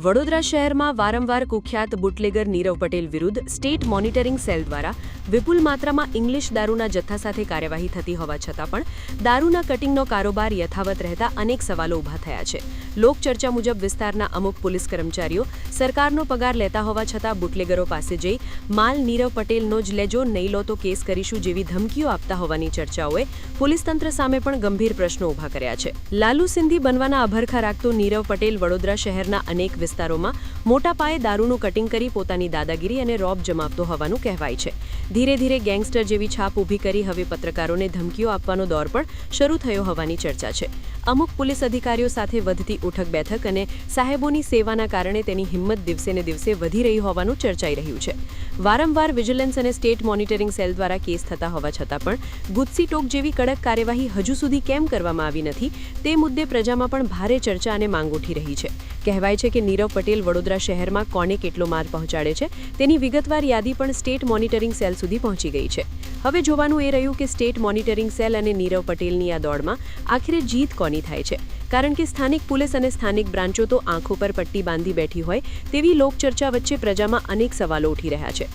વડોદરા શહેરમાં વારંવાર કુખ્યાત બુટલેગર નીરવ પટેલ વિરુદ્ધ સ્ટેટ મોનિટરિંગ સેલ દ્વારા વિપુલ માત્રામાં ઇંગ્લિશ દારૂના જથ્થા સાથે કાર્યવાહી થતી હોવા છતાં પણ દારૂના કટિંગનો કારોબાર યથાવત રહેતા અનેક સવાલો ઊભા થયા છે. લોકચર્ચા મુજબ વિસ્તારના અમુક પોલીસ કર્મચારીઓ સરકારનો પગાર લેતા હોવા છતાં બુટલેગરો પાસે જઈ માલ નીરવ પટેલનો જ લેજો, નહીં લો તો કેસ કરીશું જેવી ધમકીઓ આપતા હોવાની ચર્ચાઓએ પોલીસ તંત્ર સામે પણ ગંભીર પ્રશ્નો ઊભા કર્યા છે. લાલુ સિંધી બનવાના અભરખા રાખતો નીરવ પટેલ વડોદરા શહેરના અનેક વિસ્તારોમાં મોટા પાયે દારૂનું કટિંગ કરી પોતાની દાદાગીરી અને રોબ જમાવતો હોવાનું કહેવાય છે. ધીરે ધીરે ગેંગસ્ટર જેવી છાપ ઊભી કરી હવે પત્રકારોને ધમકીઓ આપવાનો દોર પણ શરૂ થયો હોવાની ચર્ચા છે. અમુક પોલીસ અધિકારીઓ સાથે વધતી ઉઠક બેઠક અને સાહેબોની સેવાના કારણે તેની હિંમત દિવસે ને દિવસે વધી રહી હોવાનું ચર્ચાઈ રહ્યું છે. વારંવાર વિજિલન્સ અને સ્ટેટ મોનિટરિંગ સેલ દ્વારા કેસ થતા હોવા છતાં પણ ગુજસી ટોક જેવી કડક કાર્યવાહી હજુ સુધી કેમ કરવામાં આવી નથી તે મુદ્દે પ્રજામાં પણ ભારે ચર્ચા અને માંગ ઉઠી રહી છે. કહેવાય છે કે નીરવ પટેલ વડોદરા શહેરમાં કોને કેટલો માલ પહોંચાડે છે તેની વિગતવાર યાદી પણ સ્ટેટ મોનિટરિંગ સેલ સુધી પહોંચી ગઈ છે. હવે જોવાનું એ રહ્યું કે સ્ટેટ મોનિટરિંગ સેલ અને નીરવ પટેલની આ દોડમાં આખરે જીત કોની થાય છે. કારણ કે સ્થાનિક પોલીસ અને સ્થાનિક બ્રાન્ચો તો આંખો પર પટ્ટી બાંધી બેઠી હોય તેવી લોકચર્ચા વચ્ચે પ્રજામાં અનેક સવાલો ઉઠી રહ્યા છે.